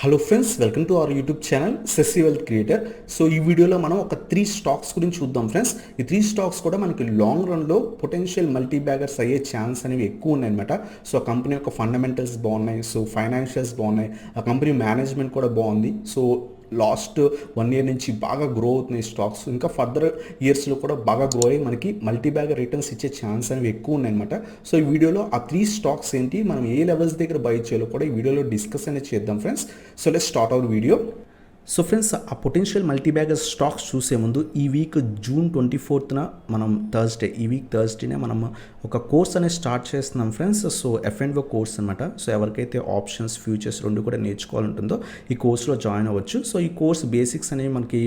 Hello friends, welcome to our YouTube channel సెస్సీ wealth creator. So ఈ వీడియోలో మనం ఒక 3 స్టాక్స్ గురించి చూద్దాం ఫ్రెండ్స్. ఈ 3 స్టాక్స్ కూడా మనకి లాంగ్ రన్లో పొటెన్షియల్ మల్టీ బ్యాగర్స్ అయ్యే ఛాన్స్ అనేవి ఎక్కువ ఉన్నాయన్నమాట. సో ఆ కంపెనీ యొక్క ఫండమెంటల్స్ బాగున్నాయి, సో ఫైనాన్షియల్స్ బాగున్నాయి, ఆ కంపెనీ మేనేజ్మెంట్ కూడా బాగుంది. సో లాస్ట్ 1 ఇయర్ నుంచి బాగా గ్రో అవుతున్నాయి స్టాక్స్. ఇంకా ఫర్దర్ ఇయర్స్లో కూడా బాగా గ్రో అయ్యి మనకి మల్టీ బ్యాగర్ రిటర్న్స్ ఇచ్చే ఛాన్స్ అనేవి ఎక్కువ ఉన్నాయన్నమాట. సో ఈ వీడియోలో ఆ 3 స్టాక్స్ ఏంటి, మనం ఏ లెవెల్స్ దగ్గర బై చేయాలో కూడా ఈ వీడియోలో డిస్కస్ అనేది చేద్దాం friends. So let's start our video. So friends, ఆ పొటెన్షియల్ మల్టీ బ్యాగర్ స్టాక్స్ చూసే ముందు ఈ వీక్ జూన్ 24న మనం థర్స్డేనే మనం ఒక కోర్స్ అనేది స్టార్ట్ చేస్తున్నాం ఫ్రెండ్స్. సో F&O కోర్స్ అనమాట. సో ఎవరికైతే ఆప్షన్స్ ఫ్యూచర్స్ రెండు కూడా నేర్చుకోవాలంటుందో ఈ కోర్స్లో జాయిన్ అవ్వచ్చు. సో ఈ కోర్స్ బేసిక్స్ అనేవి మనకి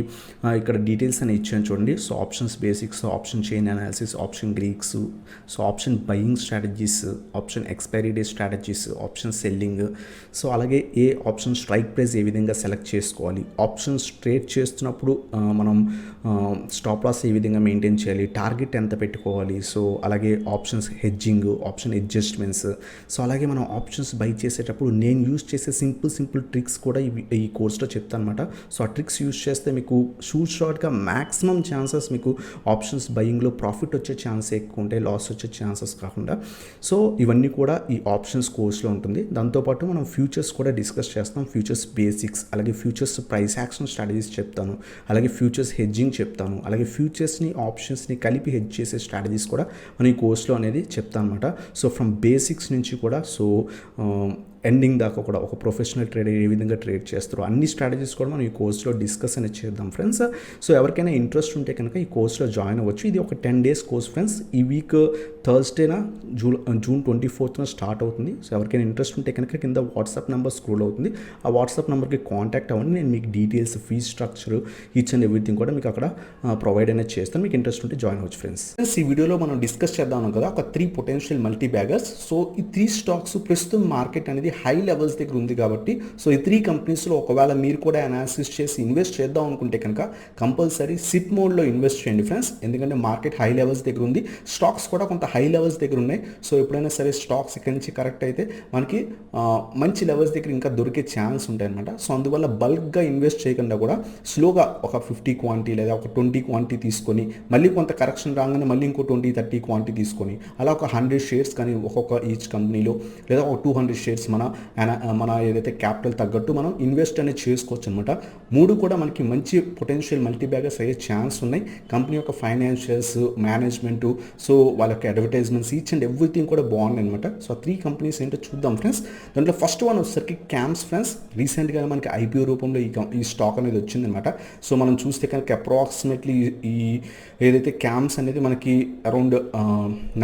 ఇక్కడ డీటెయిల్స్ అనేవి ఇచ్చాను చూడండి. So options basics, option chain analysis, option Greeks, so option buying strategies, option expiry day strategies, option selling, so అలాగే ఏ ఆప్షన్ స్ట్రైక్ ప్రైస్ ఏ విధంగా సెలెక్ట్ చేసుకోవాలి, ఆప్షన్స్ ట్రేడ్ చేస్తున్నప్పుడు మనం స్టాప్ లాస్ ఏ విధంగా మెయింటైన్ చేయాలి, టార్గెట్ ఎంత పెట్టుకోవాలి, సో అలాగే options hedging, option adjustments, so అలాగే మనం ఆప్షన్స్ బై చేసేటప్పుడు నేను యూజ్ చేసే సింపుల్ ట్రిక్స్ కూడా ఈ కోర్స్లో చెప్తాను అనమాట. సో ఆ ట్రిక్స్ యూజ్ చేస్తే మీకు షార్ట్గా మ్యాక్సిమం ఛాన్సెస్ మీకు ఆప్షన్స్ బయింగ్లో ప్రాఫిట్ వచ్చే ఛాన్స్ ఎక్కువ ఉంటాయి, లాస్ వచ్చే ఛాన్సెస్ కాకుండా. సో ఇవన్నీ కూడా ఈ ఆప్షన్స్ కోర్స్లో ఉంటుంది. దాంతోపాటు మనం ఫ్యూచర్స్ కూడా డిస్కస్ చేస్తాం. ఫ్యూచర్స్ బేసిక్స్, అలాగే ఫ్యూచర్స్ ప్రైస్ యాక్షన్ స్ట్రాటజీస్ చెప్తాను, అలాగే ఫ్యూచర్స్ హెడ్జింగ్ చెప్తాను, అలాగే ఫ్యూచర్స్ని ఆప్షన్స్ని కలిపి హెడ్జ్ చేసే స్ట్రాటజీస్ కూడా మనం ఈ కోర్స్లో అనేది చెప్తాను అనమాట. సో ఫ్రమ్ బేసిక్స్ నుంచి కూడా సో ఎండింగ్ దాకా కూడా ఒక ప్రొఫెషనల్ ట్రేడర్ ఏ విధంగా ట్రేడ్ చేస్తారో అన్ని స్ట్రాటజీస్ కూడా మనం ఈ కోర్స్లో డిస్కస్ అనేది చేద్దాం ఫ్రెండ్స్. సో ఎవరికైనా ఇంట్రెస్ట్ ఉంటే కనుక ఈ కోర్స్లో జాయిన్ అవ్వచ్చు. ఇది ఒక 10 days కోర్స్ ఫ్రెండ్స్. ఈ వీక్ థర్స్డేన జూన్ 24న స్టార్ట్ అవుతుంది. సో ఎవరికైనా ఇంట్రెస్ట్ ఉంటే కనుక కింద వాట్సాప్ నెంబర్ స్క్రోల్ అవుతుంది. ఆ వాట్సాప్ నెంబర్కి కాంటాక్ట్ అవ్వండి. నేను మీకు details, fees structure, each and everything కూడా మీకు అక్కడ ప్రొవైడ్ అనేది చేస్తాను. మీకు ఇంట్రెస్ట్ ఉంటే జాయిన్ అవ్వచ్చు ఫ్రెండ్స్. ఈ వీడియోలో మనం డిస్కస్ చేద్దాం కదా ఒక 3 పొటెన్షియల్ మల్టీ బ్యాగర్స్. సో ఈ 3 స్టాక్స్ ప్రస్తుతం మార్కెట్ అనేది హై లెవెల్స్ దగ్గర ఉంది కాబట్టి సో ఈ 3 కంపెనీస్లో ఒకవేళ మీరు కూడా అనాలిసిస్ చేసి ఇన్వెస్ట్ చేద్దాం అనుకుంటే కనుక కంపల్సరీ సిప్ మోడ్లో ఇన్వెస్ట్ చేయండి ఫ్రెండ్స్. ఎందుకంటే మార్కెట్ హై లెవెల్స్ దగ్గర ఉంది, స్టాక్స్ కూడా కొంత హై లెవెల్స్ దగ్గర ఉన్నాయి. సో ఎప్పుడైనా సరే స్టాక్స్ ఇక్కడి నుంచి కరెక్ట్ అయితే మనకి మంచి లెవెల్స్ దగ్గర ఇంకా దొరికే ఛాన్స్ ఉంటాయి అనమాట. సో అందువల్ల బల్క్గా ఇన్వెస్ట్ చేయకుండా కూడా స్లోగా ఒక 50 క్వాంటిటీ లేదా ఒక 20 క్వాంటిటీ తీసుకొని మళ్ళీ కొంత కరెక్షన్ రాగానే మళ్ళీ ఇంకో 20-30 క్వాంటిటీ తీసుకొని అలా ఒక 100 షేర్స్ కానీ ఒక్కొక్క ఈచ్ కంపెనీలో లేదా ఒక 200 షేర్స్ మన ఏదైతే క్యాపిటల్ తగ్గట్టు మనం ఇన్వెస్ట్ అనేది చేసుకోవచ్చు అనమాట. 3 కూడా మనకి మంచి పొటెన్షియల్ మల్టీ బ్యాగర్స్ అయ్యే ఛాన్స్ ఉన్నాయి. కంపెనీ యొక్క ఫైనాన్షియల్స్, మేనేజ్మెంటు, సో వాళ్ళ యొక్క అడ్వర్టైజ్మెంట్స్, ఈచ్ అండ్ ఎవ్రీథింగ్ కూడా బాగున్నాయి అనమాట. సో 3 కంపెనీస్ ఏంటో చూద్దాం ఫ్రెండ్స్. దాంట్లో ఫస్ట్ వన్ వచ్చేసరికి క్యామ్స్ ఫ్రెండ్స్. రీసెంట్గా మనకి IPO రూపంలో ఈ స్టాక్ అనేది వచ్చిందనమాట. సో మనం చూస్తే కనుక అప్రాక్సిమేట్లీ ఈ ఏదైతే క్యామ్స్ అనేది మనకి అరౌండ్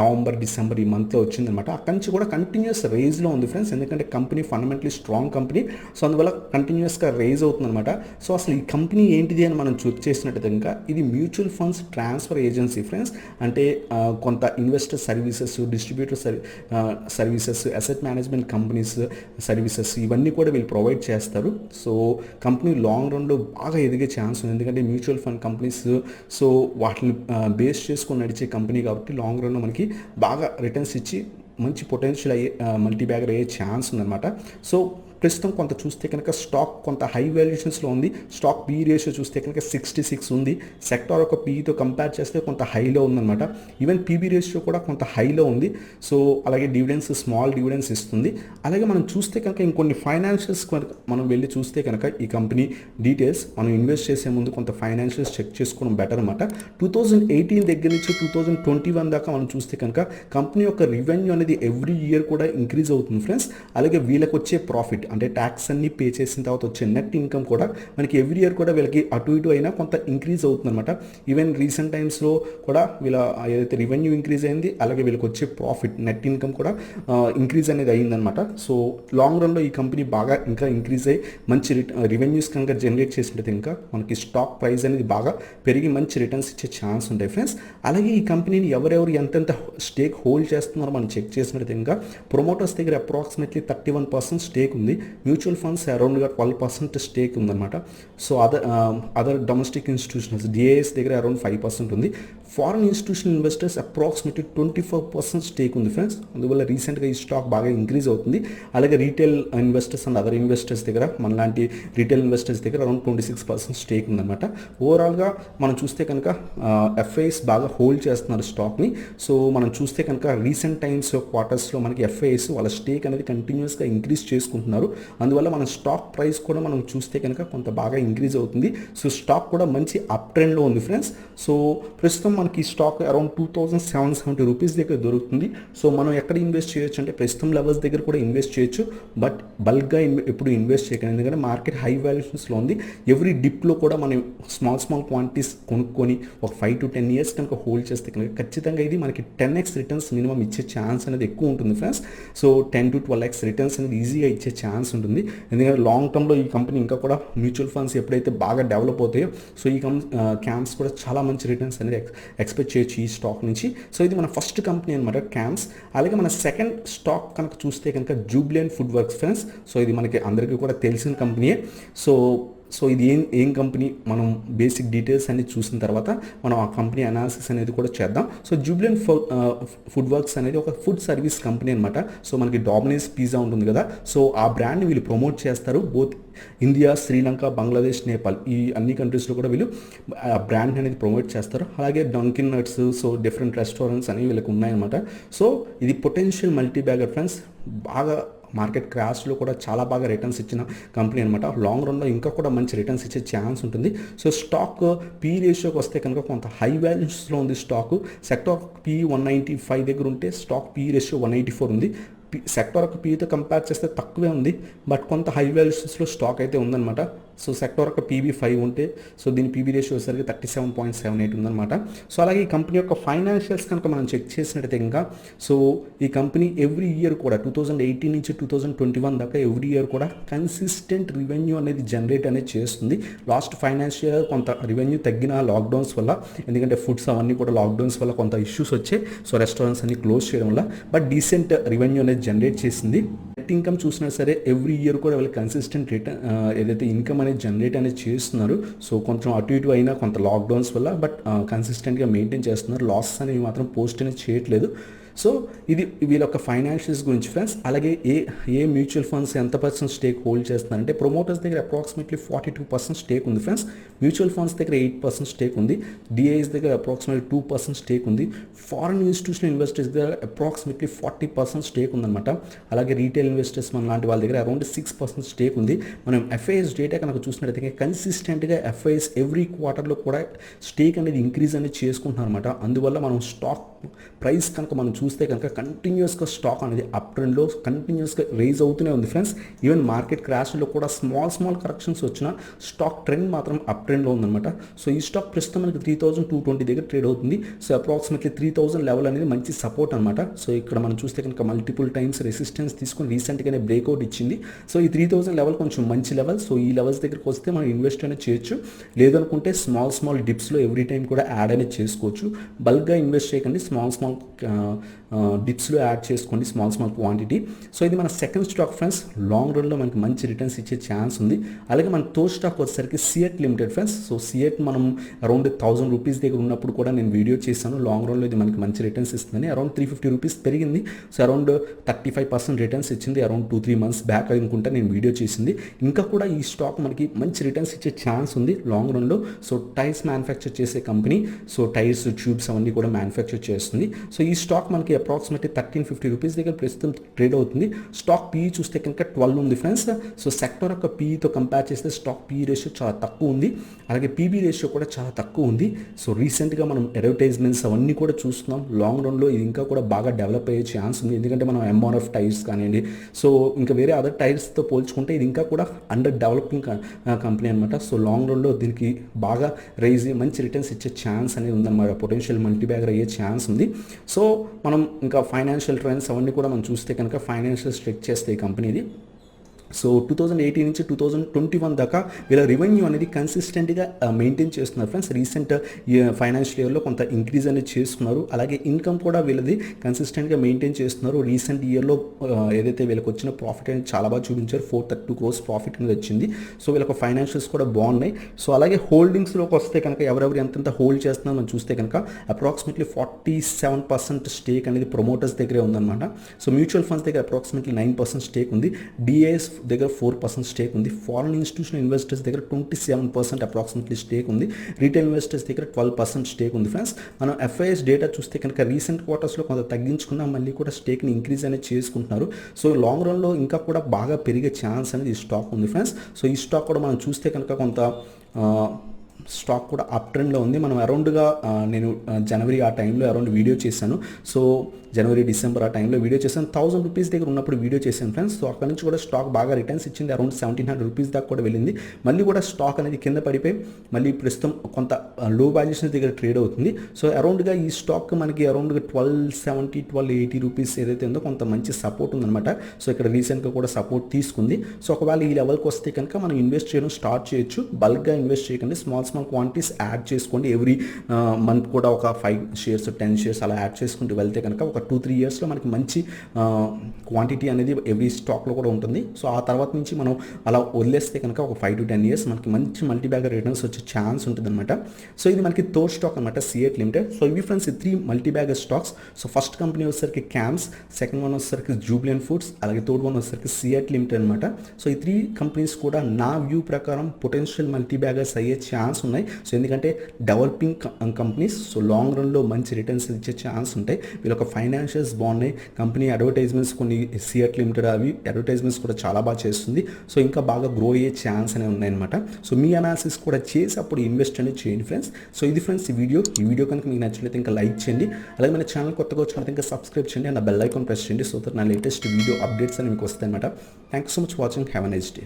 నవంబర్, డిసెంబర్ ఈ మంత్లో వచ్చిందనమాట. అక్కడి నుంచి కూడా కంటిన్యూస్ రేజ్లో ఉంది ఫ్రెండ్స్. ఎందుకంటే company fundamentally strong company. So అందువల్ల కంటిన్యూస్గా రేజ్ అవుతుందన్నమాట. సో అసలు ఈ కంపెనీ ఏంటిది అని మనం చెక్ చేసినట్టు ఇంకా ఇది mutual funds transfer agency friends. అంటే కొంత investor services, distributor services, asset management companies services ఇవన్నీ కూడా వీళ్ళు ప్రొవైడ్ చేస్తారు. సో కంపెనీ లాంగ్ రన్లో బాగా ఎదిగే ఛాన్స్ ఉంది. ఎందుకంటే మ్యూచువల్ ఫండ్ కంపెనీస్ సో వాటిని బేస్ చేసుకొని నడిచే కంపెనీ కాబట్టి లాంగ్ రన్లో మనకి బాగా రిటర్న్స్ ఇచ్చి మంచి పొటెన్షియల్ అయ్యే మల్టీ బ్యాగర్ అయ్యే ఛాన్స్ ఉందన్నమాట. సో ప్రస్తుతం కొంత చూస్తే కనుక స్టాక్ కొంత హై వాల్యుయేషన్స్లో ఉంది. స్టాక్ పీ రేషియో చూస్తే కనుక 66 ఉంది. సెక్టార్ ఒక పీతో కంపేర్ చేస్తే కొంత హైలో ఉందన్నమాట. ఈవెన్ పీబీ రేషియో కూడా కొంత హైలో ఉంది. సో అలాగే డివిడెన్స్, స్మాల్ డివిడెన్స్ ఇస్తుంది. అలాగే మనం చూస్తే కనుక ఇంకొన్ని ఫైనాన్షియల్స్ మనం వెళ్ళి చూస్తే కనుక ఈ కంపెనీ డీటెయిల్స్ మనం ఇన్వెస్ట్ చేసే ముందు కొంత ఫైనాన్షియల్స్ చెక్ చేసుకోవడం బెటర్ అనమాట. 2018 దగ్గర నుంచి 2021 దాకా మనం చూస్తే కనుక కంపెనీ యొక్క రెవెన్యూ అనేది ఎవ్రీ ఇయర్ కూడా ఇంక్రీజ్ అవుతుంది ఫ్రెండ్స్. అలాగే వీళ్ళకి వచ్చే ప్రాఫిట్ అంటే ట్యాక్స్ అన్ని పే చేసిన తర్వాత వచ్చే నెట్ ఇన్కమ్ కూడా మనకి ఎవ్రీ ఇయర్ కూడా వీళ్ళకి అటు ఇటు అయినా కొంత ఇంక్రీజ్ అవుతుంది అనమాట. ఈవెన్ రీసెంట్ టైమ్స్లో కూడా వీళ్ళ ఏదైతే రెవెన్యూ ఇంక్రీజ్ అయింది, అలాగే వీళ్ళకి వచ్చే ప్రాఫిట్, నెట్ ఇన్కమ్ కూడా ఇంక్రీజ్ అనేది అయిందనమాట. సో లాంగ్ రన్లో ఈ కంపెనీ బాగా ఇంకా ఇంక్రీజ్ అయ్యి మంచి రెవెన్యూస్ కనుక జనరేట్ చేసినట్టు ఇంకా మనకి స్టాక్ ప్రైస్ అనేది బాగా పెరిగి మంచి రిటర్న్స్ ఇచ్చే ఛాన్స్ ఉంటాయి ఫ్రెండ్స్. అలాగే ఈ కంపెనీని ఎవరెవరు ఎంతెంత స్టేక్ హోల్డ్ చేస్తున్నారో మనం చెక్ చేసినట్టు ఇంకా ప్రొమోటర్స్ దగ్గర అప్రాక్సిమేట్లీ 31% స్టేక్ ఉంది. మ్యూచువల్ ఫండ్స్ అరౌండ్గా 12% స్టేక్ ఉందన్నమాట. So other domestic institutions, DIIs దగ్గర అరౌండ్ 5% ఉంది. Foreign institutional investors approximately 24% stake ఉంది ఫ్రెండ్స్. అందువల్ల రీసెంట్గా ఈ స్టాక్ బాగా ఇంక్రీజ్ అవుతుంది. అలాగే retail investors and other investors దగ్గర, మనలాంటి రీటైల్ ఇన్వెస్టర్స్ దగ్గర అరౌండ్ 26% స్టేక్ ఉందన్నమాట. ఓవరాల్గా మనం చూస్తే కనుక ఎఫ్ఐఎస్ బాగా హోల్డ్ చేస్తున్నారు స్టాక్ని. సో మనం చూస్తే కనుక రీసెంట్ టైమ్స్ క్వార్టర్స్లో మనకి ఎఫ్ఐఎస్ వాళ్ళ స్టేక్ అనేది కంటిన్యూస్గా ఇంక్రీజ్ చేసుకుంటున్నారు. అందువల్ల మన స్టాక్ ప్రైస్ కూడా మనం చూస్తే కనుక కొంత బాగా ఇంక్రీజ్ అవుతుంది. సో స్టాక్ కూడా మంచి అప్ ట్రెండ్లో ఉంది ఫ్రెండ్స్. సో ప్రస్తుతం మనకి స్టాక్ అరౌండ్ 2770 రూపీస్ దగ్గర దొరుకుతుంది. సో మనం ఎక్కడ ఇన్వెస్ట్ చేయొచ్చు అంటే ప్రస్తుతం లెవెల్స్ దగ్గర కూడా ఇన్వెస్ట్ చేయొచ్చు, బట్ బల్క్గా ఎప్పుడు ఇన్వెస్ట్ చేయకండి, ఎందుకంటే మార్కెట్ హై వాల్యుయేషన్స్లో ఉంది. ఎవ్రీ డిప్లో కూడా మనం స్మాల్ క్వాంటిటీస్ కొనుక్కొని ఒక 5 to 10 years కనుక హోల్డ్ చేస్తే కనుక ఖచ్చితంగా ఇది మనకి 10x రిటర్న్స్ మినిమం ఇచ్చే ఛాన్స్ అనేది ఎక్కువ ఉంటుంది friends. So 10 to 12x returns అనేది ఈజీగా ఇచ్చే ఛాన్స్ ఉంటుంది. ఎందుకంటే లాంగ్ టర్మ్లో ఈ కంపెనీ ఇంకా కూడా మ్యూచువల్ ఫండ్స్ ఎప్పుడైతే బాగా డెవలప్ అవుతాయో సో ఈ క్యామ్స్ కూడా చాలా మంచి రిటర్న్స్ అనేది ఎక్స్పెక్ట్ చేయొచ్చు ఈ స్టాక్ నుంచి. సో ఇది మన ఫస్ట్ కంపెనీ అనమాట క్యామ్స్. అలాగే మన సెకండ్ స్టాక్ కనుక చూస్తే కనుక Jubilant food works friends. So ఇది మనకి అందరికీ కూడా తెలిసిన కంపెనీయే. సో ఇది ఏం కంపెనీ, మనం బేసిక్ డీటెయిల్స్ అన్ని చూసిన తర్వాత మనం ఆ కంపెనీ అనాలిసిస్ అనేది కూడా చేద్దాం. సో జూబ్లియంట్ ఫుడ్ వర్క్స్ అనేది ఒక ఫుడ్ సర్వీస్ కంపెనీ అనమాట. సో మనకి డామినోస్ పిజ్జా ఉంటుంది కదా, సో ఆ బ్రాండ్ని వీళ్ళు ప్రమోట్ చేస్తారు. బోత్ ఇండియా, శ్రీలంక, బంగ్లాదేశ్, నేపాల్ ఈ అన్ని కంట్రీస్లో కూడా వీళ్ళు ఆ బ్రాండ్ అనేది ప్రమోట్ చేస్తారు. అలాగే Dunkin nuts, so different restaurants అనేవి వీళ్ళకి ఉన్నాయన్నమాట. సో ఇది పొటెన్షియల్ మల్టీ బ్యాగర్ ఫ్రెండ్స్. బాగా మార్కెట్ క్రాష్లో కూడా చాలా బాగా రిటర్న్స్ ఇచ్చిన కంపెనీ అనమాట. లాంగ్ రన్లో ఇంకా కూడా మంచి రిటర్న్స్ ఇచ్చే ఛాన్స్ ఉంటుంది. సో స్టాక్ పీ రేషియోకి వస్తే కనుక కొంత హై వాల్యూస్లో ఉంది స్టాక్. సెక్టార్ పీ 195 దగ్గర ఉంటే స్టాక్ పీ రేషియో 184 ఉంది. సెక్టార్ ఒక పీతో కంపేర్ చేస్తే తక్కువే ఉంది, బట్ కొంత హై వాల్యూస్లో స్టాక్ అయితే ఉందన్నమాట. సో సెక్టార్ ఒక పీబీ 5 ఉంటే సో దీని పీబీ రేషియో వచ్చేసరికి 37.78 ఉందన్నమాట. సో అలాగే ఈ కంపెనీ యొక్క ఫైనాన్షియల్స్ కనుక మనం చెక్ చేసినట్టయితే ఇంకా సో ఈ కంపెనీ ఎవ్రీ ఇయర్ కూడా 2018 నుంచి 2021 దాకా ఎవ్రీ ఇయర్ కూడా కన్సిస్టెంట్ రెవెన్యూ అనేది జనరేట్ అనేది చేస్తుంది. లాస్ట్ ఫైనాన్షియల్ కొంత రెవెన్యూ తగ్గిన లాక్డౌన్స్ వల్ల, ఎందుకంటే ఫుడ్స్ అవన్నీ కూడా లాక్డౌన్స్ వల్ల కొంత ఇష్యూస్ వచ్చాయి. సో రెస్టారెంట్స్ అన్ని క్లోజ్ చేయడం వల్ల, బట్ డీసెంట్ రెవెన్యూ అనేది జనరేట్ చేసింది. నెట్ ఇన్కమ్ చూసినా సరే ఎవ్రీ ఇయర్ కూడా వాళ్ళు కన్సిస్టెంట్ రిటర్న్ ఏదైతే ఇన్కమ్ అనేది జనరేట్ అనేది చేస్తున్నారు. సో కొంచెం అటు ఇటు అయినా కొంత లాక్డౌన్స్ వల్ల, బట్ కన్సిస్టెంట్గా మెయింటైన్ చేస్తున్నారు. లాసెస్ అనేవి మాత్రం పోస్ట్ అనేది చేయట్లేదు. సో ఇది వీళ్ళ యొక్క ఫైనాన్షియల్స్ గురించి ఫ్రెండ్స్. అలాగే ఏ మ్యూచువల్ ఫండ్స్ ఎంత పర్సెంట్ స్టేక్ హోల్డ్ చేస్తున్నారంటే ప్రమోటర్స్ దగ్గర అప్రాక్సిమేట్లీ 42% స్టేక్ ఉంది ఫ్రెండ్స్. మ్యూచువల్ ఫండ్స్ దగ్గర 8% స్టేక్ ఉంది. డిఐఎస్ దగ్గర అప్రాక్సిమేట్లీ 2% స్టేక్ ఉంది. ఫారెన్ ఇన్స్టిట్యూషనల్ ఇన్వెస్టర్స్ దగ్గర అప్రాక్సిమేట్లీ 40% స్టేక్ ఉందన్నమాట. అలాగే రీటైల్ ఇన్వెస్టర్స్ మన లాంటి వాళ్ళ దగ్గర అరౌండ్ 6% స్టేక్ ఉంది. మనం ఎఫ్ఐఎస్ డేటా కనుక చూసినట్టయితే కన్సిస్టెంట్గా ఎఫ్ఐఎస్ ఎవ్రీ క్వార్టర్లో కూడా స్టేక్ అనేది ఇంక్రీజ్ అనేది చేసుకుంటున్నారు అనమాట. అందువల్ల మనం స్టాక్ ప్రైస్ కనుక మనం చూస్తే కనుక కంటిన్యూస్గా స్టాక్ అనేది అప్ ట్రెండ్లో కంటిన్యూస్గా రైజ్ అవుతూనే ఉంది ఫ్రెండ్స్. ఈవెన్ మార్కెట్ క్రాష్లో కూడా స్మాల్ కరెక్షన్స్ వచ్చిన స్టాక్ ట్రెండ్ మాత్రం అప్ ట్రెండ్లో ఉందన్నమాట. సో ఈ స్టాక్ ప్రస్తుతం మనకి 3220 దగ్గర ట్రేడ్ అవుతుంది. సో అప్రాక్సిమేట్లీ 3000 లెవెల్ అనేది మంచి సపోర్ట్ అనమాట. సో ఇక్కడ మనం చూస్తే కనుక మల్టిపుల్ టైమ్స్ రెసిస్టెన్స్ తీసుకొని రీసెంట్గానే బ్రేక్అవుట్ ఇచ్చింది. సో ఈ 3000 లెవెల్ కొంచెం మంచి లెవెల్. సో ఈ లెవెల్స్ దగ్గరికి వస్తే మనం ఇన్వెస్ట్ అనేది చేయొచ్చు. లేదనుకుంటే స్మాల్ డిప్స్లో ఎవ్రీ టైం కూడా యాడ్ అనేది చేసుకోవచ్చు. బల్క్గా ఇన్వెస్ట్ చేయకండి, స్మాల్ డిప్స్లో యాడ్ చేసుకోండి స్మాల్ క్వాంటిటీ. సో ఇది మన సెకండ్ స్టాక్ ఫ్రెండ్స్. లాంగ్ రన్లో మనకి మంచి రిటర్న్స్ ఇచ్చే ఛాన్స్ ఉంది. అలాగే మన థర్డ్ స్టాక్ వచ్చేసరికి సిఎట్ లిమిటెడ్ ఫ్రెండ్స్. సో సిఎట్ మనం అరౌండ్ 1000 రూపీస్ దగ్గర ఉన్నప్పుడు కూడా నేను వీడియో చేశాను. లాంగ్ రన్లో ఇది మనకి మంచి రిటర్న్స్ ఇస్తుందని. అరౌండ్ 350 రూపీస్ పెరిగింది. సో అరౌండ్ 35% రిటర్న్స్ ఇచ్చింది. అరౌండ్ 2-3 మంత్స్ బ్యాక్ అనుకుంటా నేను వీడియో చేసింది. ఇంకా కూడా ఈ స్టాక్ మనకి మంచి రిటర్న్స్ ఇచ్చే ఛాన్స్ ఉంది లాంగ్ రన్లో. సో టైర్స్ మ్యానుఫ్యాక్చర్ చేసే కంపెనీ. సో టైర్స్, ట్యూబ్స్ అవన్నీ కూడా మ్యానుఫ్యాక్చర్ చేస్తుంది. సో ఈ స్టాక్ మనకి అప్రాక్సిమేట్లీ 1350 రూపీస్ దగ్గర ప్రస్తుతం ట్రేడ్ అవుతుంది. స్టాక్ పీఈ చూస్తే కనుక 12 ఉంది ఫ్రెండ్స్. సో సెక్టర్ యొక్క పీఈతో కంపేర్ చేస్తే స్టాక్ పీఈ రేషియో చాలా తక్కువ ఉంది. అలాగే పీబీ రేషియో కూడా చాలా తక్కువ ఉంది. సో రీసెంట్గా మనం అడ్వర్టైజ్మెంట్స్ అవన్నీ కూడా చూస్తున్నాం. లాంగ్ రన్లో ఇది ఇంకా కూడా బాగా డెవలప్ అయ్యే ఛాన్స్ ఉంది. ఎందుకంటే మనం ఎంఆర్ఎఫ్ టైర్స్ కానివ్వండి, సో ఇంకా వేరే అదర్ టైర్స్తో పోల్చుకుంటే ఇది ఇంకా కూడా అండర్ డెవలపింగ్ కంపెనీ అనమాట. సో లాంగ్ రన్లో దీనికి బాగా రైజ్ మంచి రిటర్న్స్ ఇచ్చే ఛాన్స్ అనేది ఉందన్నమాట. పొటెన్షియల్ మల్టీ బ్యాగర్ అయ్యే ఛాన్స్ ఉంది. సో మనం ఇంకా ఫైనాన్షియల్ ట్రెండ్స్ అవన్నీ కూడా మనం చూస్తే కనుక ఫైనాన్షియల్ చెక్ చేస్తే ఈ కంపెనీది సో 2018 నుంచి 2021 దాకా వీళ్ళ రెవెన్యూ అనేది కన్సిస్టెంట్గా మెయింటైన్ చేస్తున్నారు ఫ్రెండ్స్. రీసెంట్ ఫైనాన్షియల్ ఇయర్లో కొంత ఇంక్రీజ్ అనేది చేసుకున్నారు. అలాగే ఇన్కమ్ కూడా వీళ్ళది కన్సిస్టెంట్గా మెయింటైన్ చేస్తున్నారు. రీసెంట్ ఇయర్లో ఏదైతే వీళ్ళకి వచ్చిన ప్రాఫిట్ అనేది చాలా బాగా చూపించారు. 432 crores ప్రాఫిట్ అనేది వచ్చింది. సో వీళ్ళకి ఫైనాన్షియల్స్ కూడా బాగున్నాయి. సో అలాగే హోల్డింగ్స్లోకి వస్తే కనుక ఎవరెవరు ఎంతెంత హోల్డ్ చేస్తున్నారో మనం చూస్తే కనుక అప్రాక్సిమేట్లీ 47% స్టేక్ అనేది ప్రమోటర్స్ దగ్గరే ఉందన్నమాట. సో మ్యూచువల్ ఫండ్స్ దగ్గర అప్రాక్సిమేట్లీ 9% స్టేక్ ఉంది. డిఐఎస్ దగ్గర 4% స్టేక్ ఉంది. ఫారెన్ ఇన్స్టిట్యూషనల్ ఇన్వెస్టర్స్ దగ్గర 27% అప్రాక్సిమేట్లీ స్టేక్ ఉంది. రీటైల్ ఇన్వెస్టర్స్ దగ్గర 12% స్టేక్ ఉంది ఫ్రెండ్స్. మనం ఎఫ్ఐఎస్ డేటా చూస్తే కనుక రీసెంట్ క్వార్టర్స్లో కొంత తగ్గించుకున్నా మళ్ళీ కూడా స్టేక్ని ఇంక్రీజ్ అనేది చేసుకుంటున్నారు. సో లాంగ్ రన్లో ఇంకా కూడా బాగా పెరిగే ఛాన్స్ అనేది ఈ స్టాక్ ఉంది ఫ్రెండ్స్. సో ఈ స్టాక్ కూడా మనం చూస్తే కనుక కొంత స్టాక్ కూడా అప్ ట్రెండ్లో ఉంది. మనం అరౌండ్గా నేను జనవరి ఆ టైంలో అరౌండ్ వీడియో చేశాను. సో జనవరి డిసెంబర్ ఆ టైంలో వీడియో చేశాను. 1000 రూపీస్ దగ్గర ఉన్నప్పుడు వీడియో చేశాను ఫ్రెండ్స్. సో అక్కడ నుంచి కూడా స్టాక్ బాగా రిటర్న్స్ ఇచ్చింది. అరౌండ్ 1700 రూపీస్ దాకా కూడా వెళ్ళింది. మళ్ళీ కూడా స్టాక్ అనేది కింద పడిపోయి మళ్ళీ ప్రస్తుతం కొంత లో వాల్యుయేషన్ దగ్గర ట్రేడ్ అవుతుంది. సో అరౌండ్గా ఈ స్టాక్ మనకి అరౌండ్గా 1270 1280 రూపీస్ ఏదైతే ఉందో కొంత మంచి సపోర్ట్ ఉందన్నమాట. సో ఇక్కడ రీసెంట్గా కూడా సపోర్ట్ తీసుకుంది. సో ఒకవేళ ఈ లెవెల్కి వస్తే కనుక మనం ఇన్వెస్ట్ చేయడం స్టార్ట్ చేయొచ్చు. బల్క్గా ఇన్వెస్ట్ చేయకండి, స్మాల్ క్వాంటిటీస్ యాడ్ చేసుకోండి. ఎవ్రీ మంత్ కూడా ఒక 5 shares 10 shares అలా యాడ్ చేసుకుంటూ వెళ్తే కనుక ఒక 2-3 yearsలో మనకి మంచి క్వాంటిటీ అనేది ఎవ్రీ స్టాక్లో కూడా ఉంటుంది. సో ఆ తర్వాత నుంచి మనం అలా వదిలేస్తే కనుక ఒక 5 to 10 years మనకి మంచి మల్టీబ్యాగర్ రిటర్న్స్ వచ్చే ఛాన్స్ ఉంటుంది అనమాట. సో ఇది మనకి థర్డ్ స్టాక్ అనమాట, సిఎట్ లిమిటెడ్. సో ఇవి friends 3 multibagger stocks. So first company వచ్చేసరికి క్యామ్స్, సెకండ్ వన్ వచ్చేసరికి జూబ్లియన్ ఫుడ్స్, అలాగే థర్డ్ వన్ వచ్చేసరికి సిఎట్ లిమిటెడ్ అనమాట. సో ఈ 3 కంపెనీస్ కూడా నా వ్యూ ప్రకారం పొటెన్షియల్ మల్టీబ్యాగర్స్ అయ్యే ఛాన్స్ ఉన్నాయి. సో ఎందుకంటే డెవలపింగ్ కంపెనీస్, సో లాంగ్ రన్లో మంచి రిటర్న్స్ ఇచ్చే ఛాన్స్ ఉంటాయి. వీళ్ళొక ఫైనాన్షియల్స్ బాగున్నాయి. కంపెనీ అడ్వర్టైజ్మెంట్స్ కొన్ని సిఎట్ లిమిటెడ్ అవి అడ్వర్టైజ్మెంట్స్ కూడా చాలా బాగా చేస్తుంది. సో ఇంకా బాగా గ్రో అయ్యే ఛాన్స్ అనేవి ఉన్నాయన్నమాట. సో మీ అనాలిసిస్ కూడా చేసి అప్పుడు ఇన్వెస్ట్ అనేది చేయండి ఫ్రెండ్స్. సో ఇది ఫ్రెండ్స్ ఈ వీడియో కనుక మీకు నచ్చినట్లయితే ఇంకా లైక్ చేయండి. అలాగే మన ఛానల్ కొత్తగా వచ్చినట్లయితే ఇంకా సబ్స్క్రైబ్ చేయండి అండ్ బెల్ ఐకాన్ ప్రెస్ చేయండి. సో దట్ నా లేటెస్ట్ వీడియో అప్డేట్స్ అని మీకు వస్తాయి అనమాట. Thank you so much watching. Have a nice day.